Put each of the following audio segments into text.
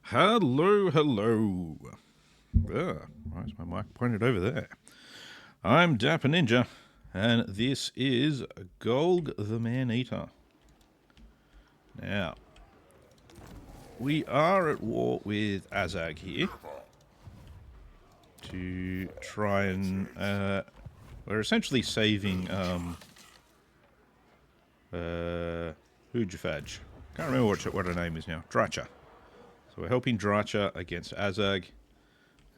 Hello, hello. Why is my mic pointed over there? I'm Dapper Ninja, and this is Golg the Maneater. Now, we are at war with Azag here to try and we're essentially saving Hoojafaj. Can't remember what her name is now. Dracha. So we're helping Dracha against Azag,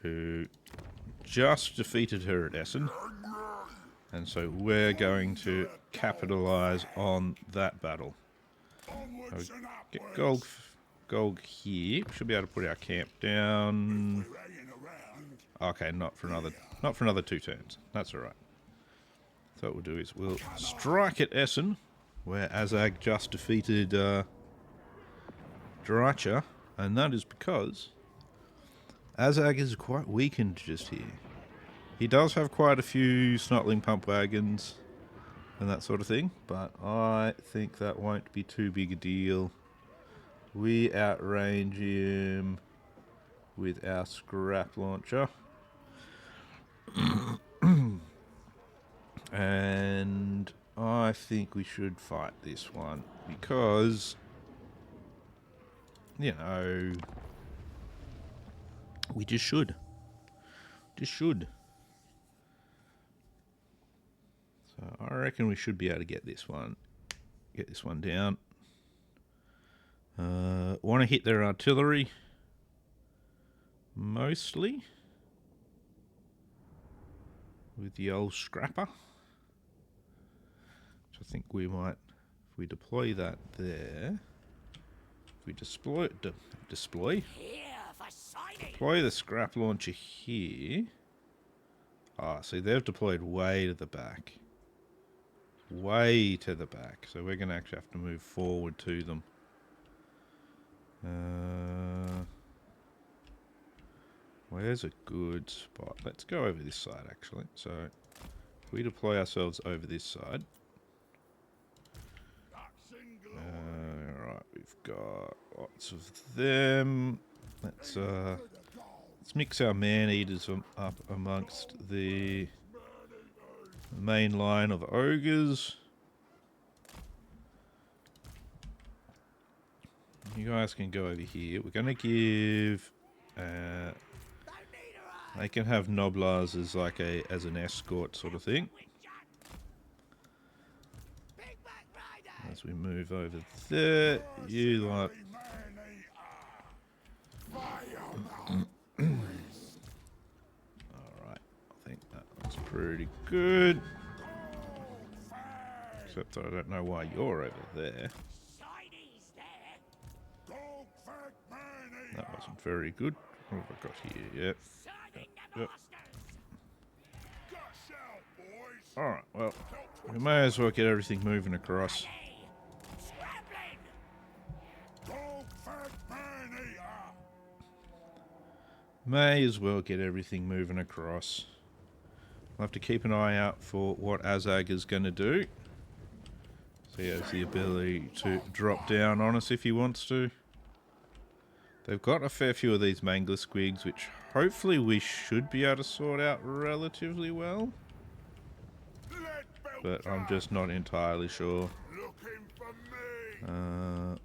who just defeated her at Essen. And so we're going to capitalize on that battle. So get Golg here. Should be able to put our camp down. Okay, not for another 2 turns. That's all right. So what we'll do is we'll strike at Essen, where Azag just defeated Dracha, and that is because Azag is quite weakened just here. He does have quite a few snotling pump wagons and that sort of thing, but I think that won't be too big a deal. We outrange him with our scrap launcher. And I think we should fight this one because, you know, we just should. So I reckon we should be able to get this one down. Want to hit their artillery mostly with the old scrapper. So I think we might, if we deploy that there, if we deploy the scrap launcher here. See, they've deployed way to the back. Way to the back. So we're going to actually have to move forward to them. Where's a good spot? Let's go over this side, actually. So if we deploy ourselves over this side. Alright, we've got lots of them. Let's mix our man-eaters up amongst the main line of ogres. You guys can go over here. We're going to give... they can have Noblars as like as an escort sort of thing. As we move over there, you like... Alright, I think that looks pretty good. Except I don't know why you're over there. That wasn't very good. What have I got here? Yep. Alright, well, we may as well get everything moving across. May as well get everything moving across. We'll have to keep an eye out for what Azag is going to do. So he has the ability to drop down on us if he wants to. They've got a fair few of these mangler squigs, which hopefully we should be able to sort out relatively well. But I'm just not entirely sure.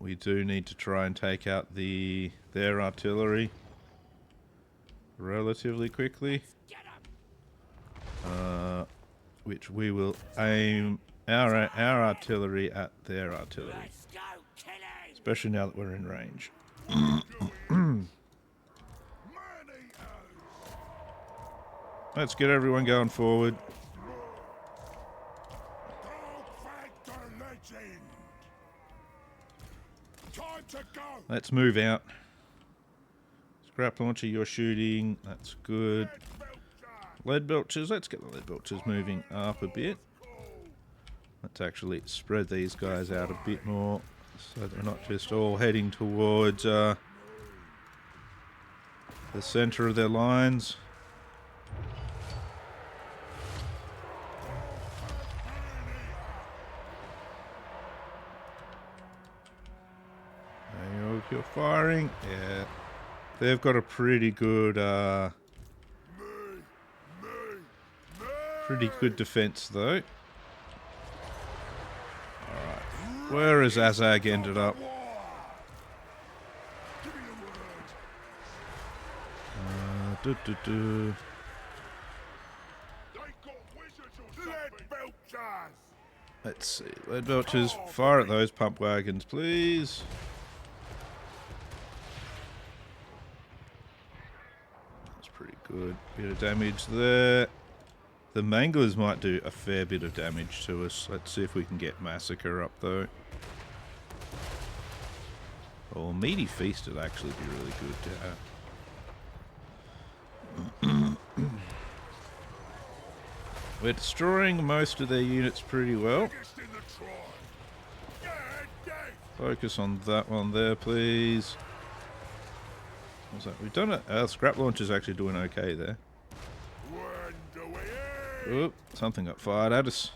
We do need to try and take out their artillery relatively quickly. Which we will aim our artillery at their artillery. Especially now that we're in range. Let's get everyone going forward. Let's move out. Scrap launcher, you're shooting. That's good. Lead belchers. Let's get the lead belchers moving up a bit. Let's actually spread these guys out a bit more so they're not just all heading towards the center of their lines. You're firing. Yeah. They've got a pretty good defense though. Alright. Where has Azag ended up? Let's see. Lead belchers, fire at those pump wagons, please. That's pretty good. Bit of damage there. The manglers might do a fair bit of damage to us. Let's see if we can get Massacre up though. Or Meaty Feast would actually be really good to have. We're destroying most of their units pretty well. Focus on that one there, please. What's that? We've done it. Our scrap launcher's actually doing okay there. Oop, something got fired at us.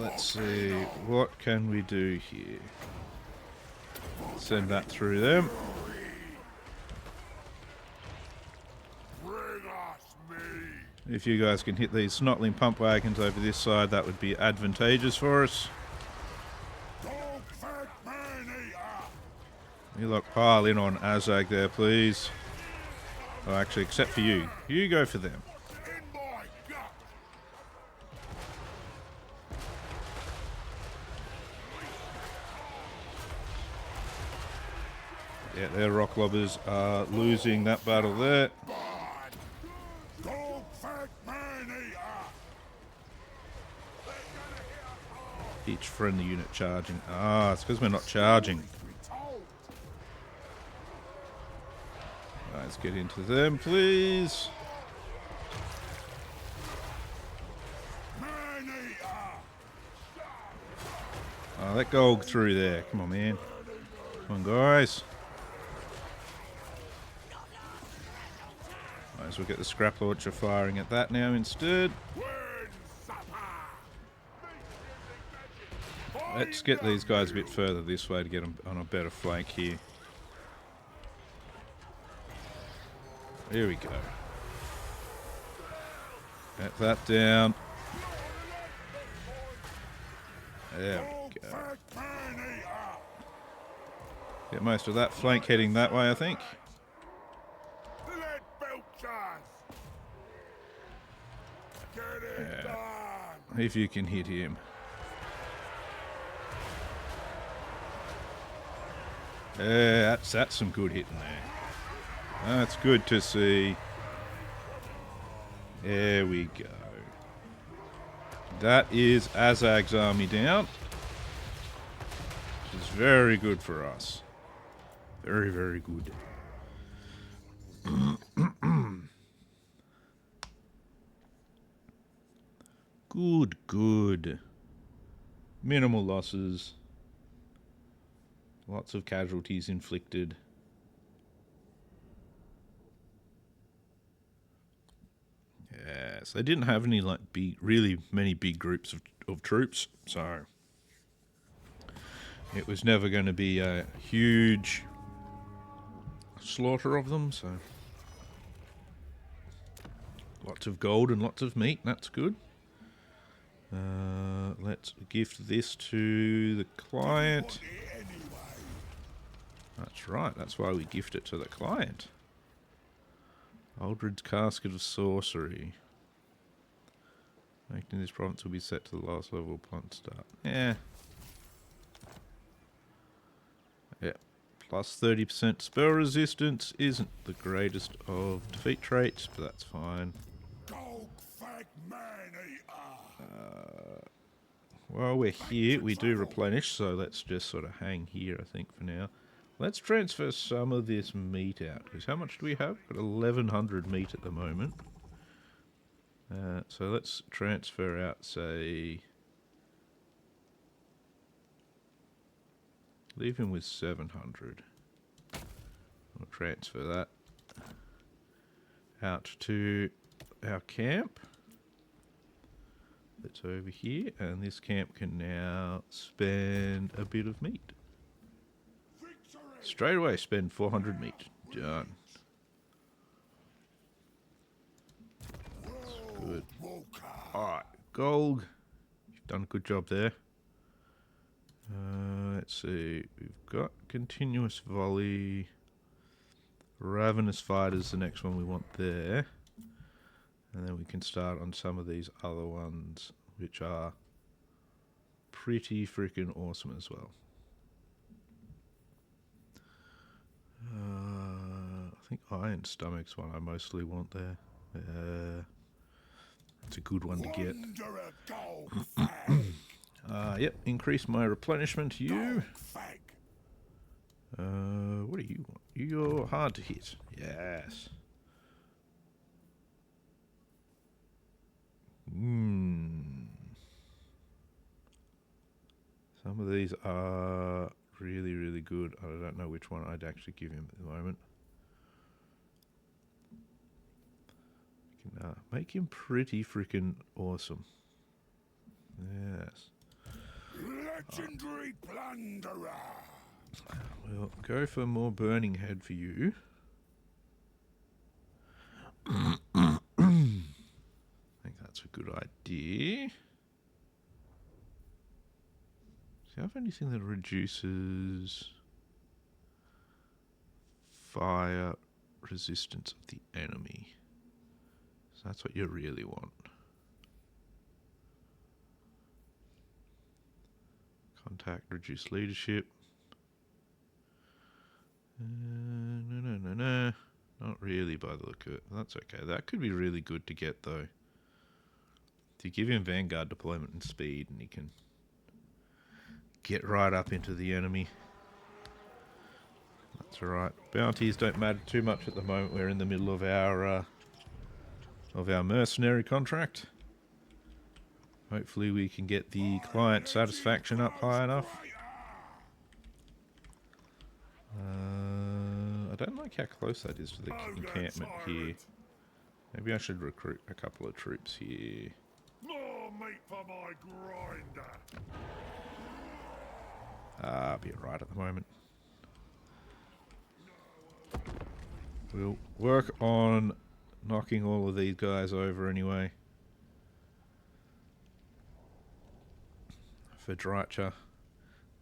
Let's see. What can we do here? Send that through them. If you guys can hit these snotling pump wagons over this side, that would be advantageous for us. You lot pile in on Azag there, please. Oh, actually, except for you. You go for them. Yeah, their rock lobbers are losing that battle there. Each friendly unit charging. Ah, it's because we're not charging. Right, let's get into them, please. Oh, let Golg through there. Come on, man. Come on, guys. Might as well get the scrap launcher firing at that now instead. Let's get these guys a bit further this way to get them on a better flank here. Here we go. Get that down. There we go. Get most of that flank heading that way, I think. Yeah. If you can hit him. Yeah, that's some good hitting there. That's good to see. There we go. That is Azag's army down. Which is very good for us. Very, very good. Good. Minimal losses. Lots of casualties inflicted. Yes, they didn't have any really many big groups of troops, so it was never going to be a huge slaughter of them. So lots of gold and lots of meat. That's good. Let's gift this to the client. That's right, that's why we gift it to the client. Aldred's Casket of Sorcery. Acting in this province will be set to the last level upon start. Yeah. Plus 30% spell resistance isn't the greatest of defeat traits, but that's fine. While we're here, we do replenish, so let's just sort of hang here, I think, for now. Let's transfer some of this meat out, because how much do we have? Got 1,100 meat at the moment. So let's transfer out, say... Leave him with 700. We'll transfer that out to our camp. That's over here, and this camp can now spend a bit of meat. Straight away spend 400 meat. Done. That's good. Alright, Golg. You've done a good job there. Let's see. We've got continuous volley. Ravenous Fighter's the next one we want there. And then we can start on some of these other ones, which are pretty freaking awesome as well. I think Iron Stomach's one I mostly want there. It's a good one to get. Yep, increase my replenishment to you. What do you want? You're hard to hit. Yes. Some of these are really, really good. I don't know which one I'd actually give him at the moment. We can make him pretty freaking awesome. Yes. Legendary plunderer. We'll go for more Burning Head for you. I think that's a good idea. Do you have anything that reduces fire resistance of the enemy? So that's what you really want. Contact, reduce leadership. No. Not really by the look of it. That's okay. That could be really good to get though. To give him Vanguard deployment and speed, and he can get right up into the enemy. That's alright. Bounties don't matter too much at the moment. We're in the middle of our mercenary contract. Hopefully we can get the client satisfaction up high enough. I don't like how close that is to the encampment here. Maybe I should recruit a couple of troops here. More meat for my grinder. I'll be alright at the moment. We'll work on knocking all of these guys over anyway. For Drycha.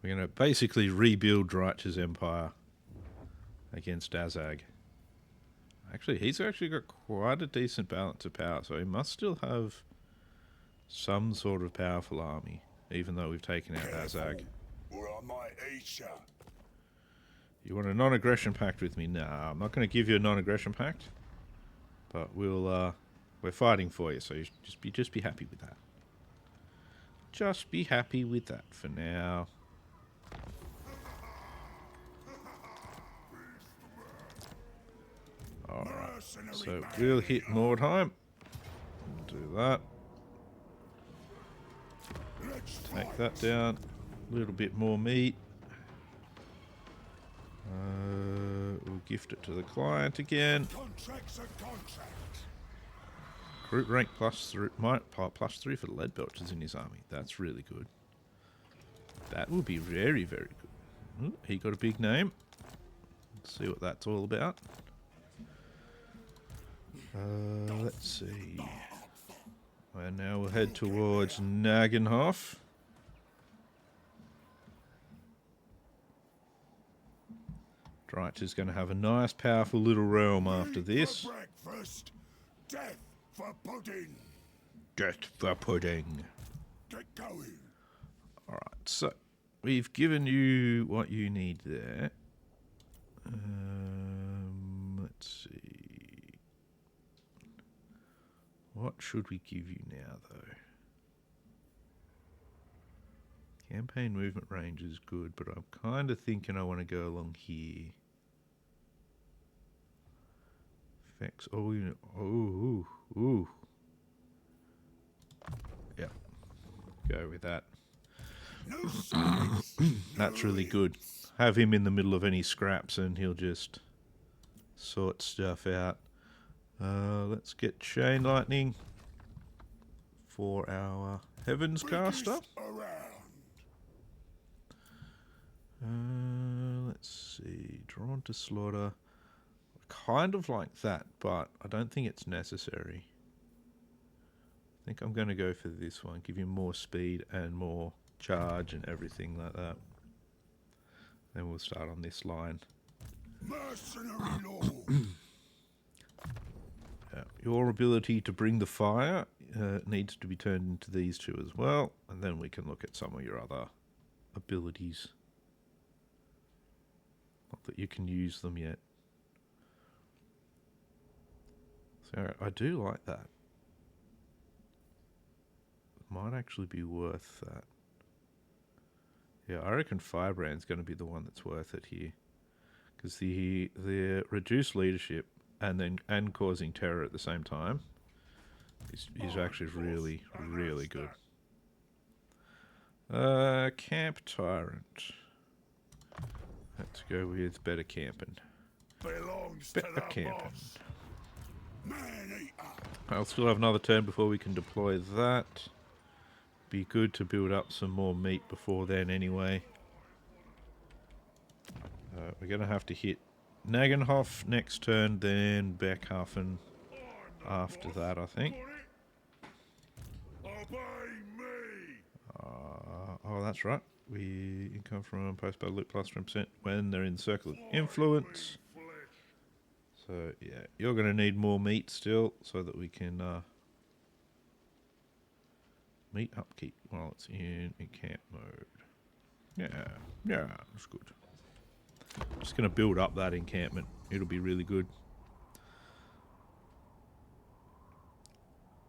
We're going to basically rebuild Drycha's empire against Azag. Actually, he's actually got quite a decent balance of power, so he must still have some sort of powerful army, even though we've taken out Azag. Or I might eat ya. You want a non-aggression pact with me? Nah, I'm not going to give you a non-aggression pact, but we're fighting for you, so you just be happy with that. Just be happy with that for now. Alright, so we'll hit Nordheim. We'll do that. Take that down. A little bit more meat. We'll gift it to the client again. Group rank +3 for the lead belchers in his army. That's really good. That will be very, very good. Ooh, he got a big name. Let's see what that's all about. Let's see. And now we'll head towards Nagenhof. Drycha is going to have a nice, powerful little realm after this. Breakfast. Death for pudding. Death for pudding. Get going. Alright, so we've given you what you need there. Let's see. What should we give you now, though? Campaign movement range is good, but I'm kind of thinking I want to go along here. Effects. Oh, you know. Ooh. Yeah. Go with that. That's really good. Have him in the middle of any scraps and he'll just sort stuff out. Let's get Chain Lightning for our Heavens Caster. Let's see. Drawn to slaughter. Kind of like that, but I don't think it's necessary. I think I'm going to go for this one. Give you more speed and more charge and everything like that. Then we'll start on this line. Mercenary law. Your ability to bring the fire needs to be turned into these two as well, and then we can look at some of your other abilities. Not that you can use them yet. So I do like that. Might actually be worth that. Yeah, I reckon Firebrand's going to be the one that's worth it here, because the reduced leadership and causing terror at the same time is actually really good. Camp Tyrant. Let's go with better camping. Belongs Better to the camping. boss. Maneater. I'll still have another turn before we can deploy that. Be good to build up some more meat before then anyway. We're going to have to hit Nagenhof next turn, then Beckhafen after that, I think. Obey me. Oh, that's right. We income from post-battle loot plus 10% when they're in the circle of influence. So, yeah, you're going to need more meat still so that we can meat upkeep while it's in camp mode. Yeah, that's good. Just going to build up that encampment. It'll be really good.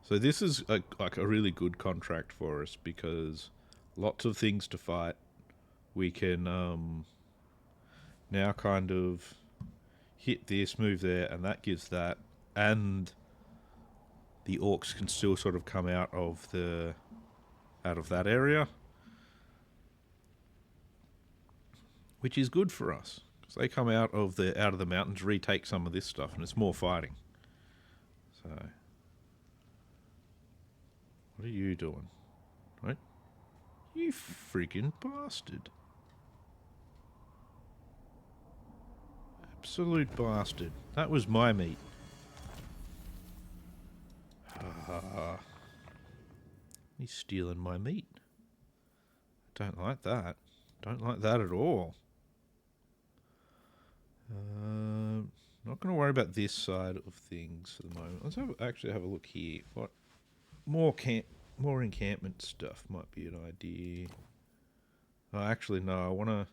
So this is like a really good contract for us because lots of things to fight. We can now kind of hit this, move there, and that gives that. And the orcs can still sort of come out of that area, which is good for us because they come out of the mountains, retake some of this stuff, and it's more fighting. So, what are you doing? Right? You freaking bastard! Absolute bastard! That was my meat. He's stealing my meat. Don't like that. Don't like that at all. Not going to worry about this side of things for the moment. Let's actually have a look here. What more encampment stuff might be an idea. Oh, actually, no. I want to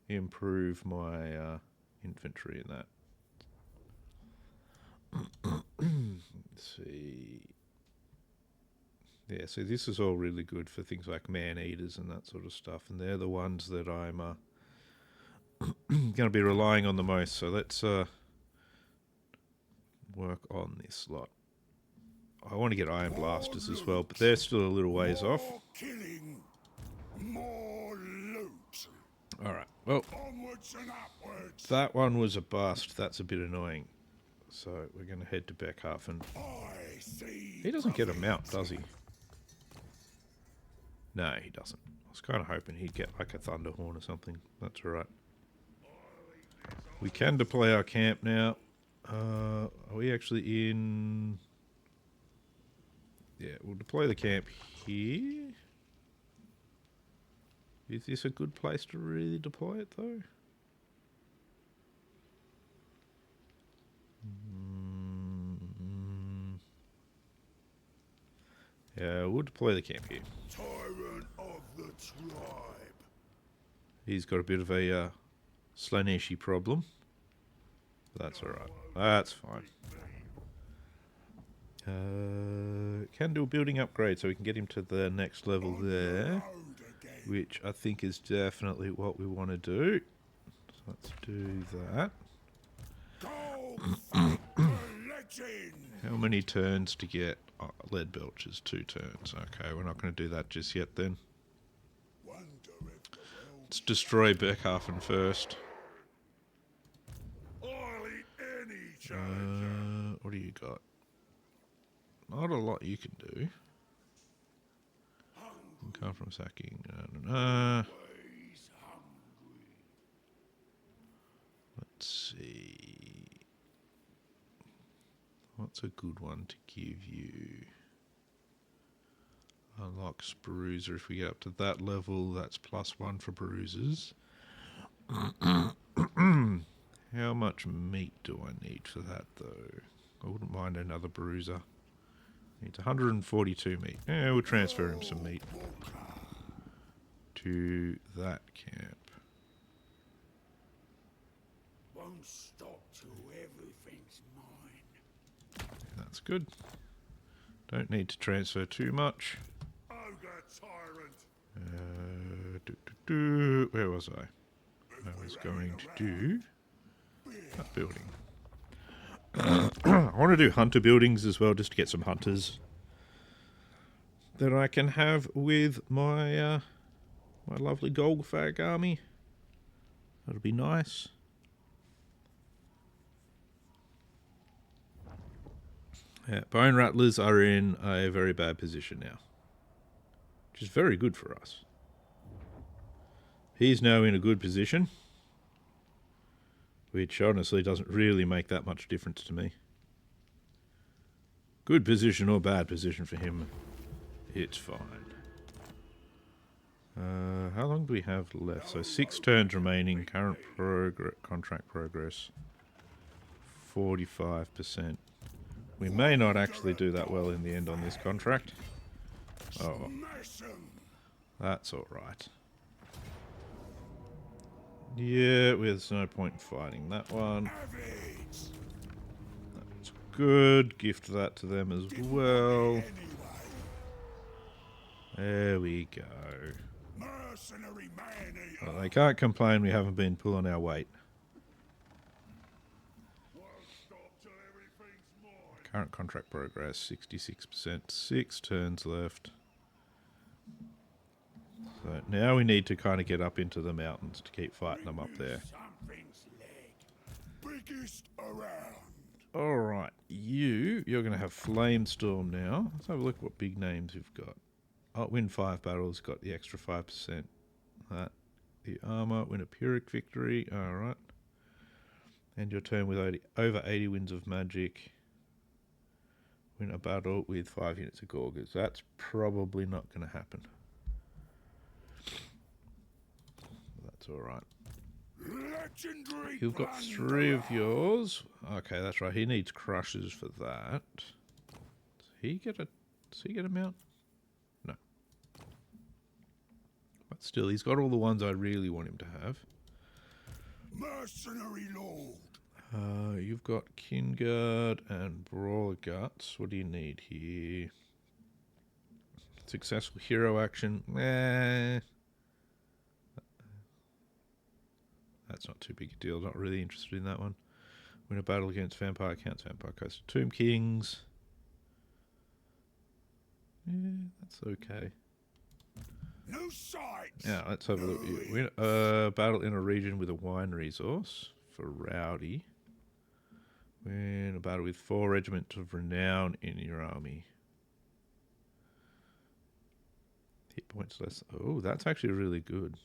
improve my infantry in that. Let's see. Yeah, so this is all really good for things like Maneaters and that sort of stuff, and they're the ones that I'm going to be relying on the most. So let's work on this lot. I want to get Iron Blasters as well, but they're still a little ways off. More killing, more loot. All right, well, Onwards and upwards. that one was a bust. That's a bit annoying. So we're going to head to Beckhafen. I see. He doesn't get a mount, does he? No, he doesn't. I was kind of hoping he'd get like a Thunderhorn or something. That's all right. We can deploy our camp now. Are we actually in... Yeah, we'll deploy the camp here. Is this a good place to really deploy it, though? Yeah, we'll deploy the camp here. Tyrant of the tribe. He's got a bit of a Slaneshi problem. But that's alright. That's fine. Can do a building upgrade so we can get him to the next level there. Which I think is definitely what we want to do. So let's do that. Golgfag legend. How many turns to get lead belches? 2 turns. Okay, we're not going to do that just yet then. Wonder if the world Let's destroy Beckhafen first. I'll eat any challenger. What do you got? Not a lot you can do. Come from sacking. Always hungry. Let's see. What's a good one to give you? Unlocks bruiser. If we get up to that level, that's +1 for bruisers. How much meat do I need for that, though? I wouldn't mind another bruiser. Needs 142 meat. Yeah, we'll transfer him some meat to that camp. Won't stop till everything's mine. That's good. Don't need to transfer too much. Ogre tyrant. Where was I? I was going to do that building. I want to do hunter buildings as well, just to get some hunters that I can have with my my lovely Golgfag army. That'll be nice. Yeah, Bone Rattlers are in a very bad position now, which is very good for us. He's now in a good position, which honestly doesn't really make that much difference to me. Good position or bad position for him, it's fine. How long do we have left? So 6 turns remaining. Current contract progress 45%. We may not actually do that well in the end on this contract. Oh, that's alright. Yeah, there's no point in fighting that one. That's good. Gift that to them as well. There we go. Well, they can't complain we haven't been pulling our weight. Current contract progress, 66%. 6 turns left. So now we need to kind of get up into the mountains to keep fighting them up there. Alright, you're going to have Flamestorm now. Let's have a look at what big names you've got. Oh, win 5 battles, got the extra 5%. That. The armor, win a Pyrrhic victory. Alright. End your turn with over 80 wins of magic. Win a battle with 5 units of Gorgers. That's probably not going to happen. That's alright. You've got 3 of yours. Okay, that's right. He needs crushes for that. Does he get a mount? No. But still, he's got all the ones I really want him to have. Mercenary Lord. You've got Kinguard and Brawler Guts. What do you need here? Successful hero action. That's not too big a deal. Not really interested in that one. Win a battle against Vampire Counts, Vampire Coast, Tomb Kings. Yeah, that's okay. No sights. Now, let's have a look. Win a battle in a region with a wine resource for Rowdy. Win a battle with 4 regiments of renown in your army. Hit points less. Oh, that's actually really good.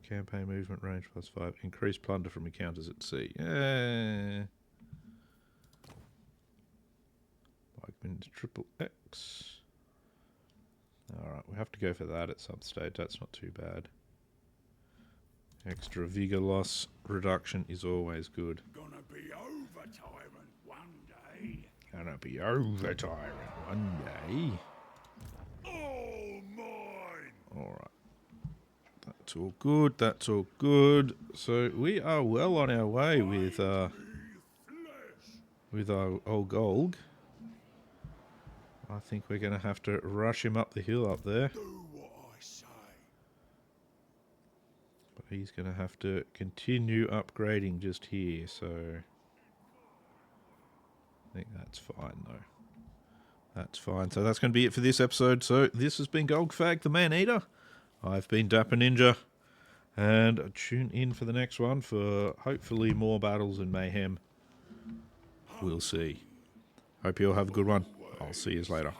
Campaign movement range +5. Increased plunder from encounters at sea. Yeah. Bikeman's XXX. Alright, we have to go for that at some stage. That's not too bad. Extra vigor loss reduction is always good. Gonna be over tyrant one day. Gonna be over tyrant one day. All mine. Alright. That's all good, that's all good. So we are well on our way with our old Golg. I think we're going to have to rush him up the hill up there. Do what I say. But he's going to have to continue upgrading just here, so I think that's fine though. That's fine. So that's going to be it for this episode. So this has been Golgfag the Maneater. I've been Dapper Ninja, and tune in for the next one for hopefully more battles and mayhem. We'll see. Hope you all have a good one. I'll see you later.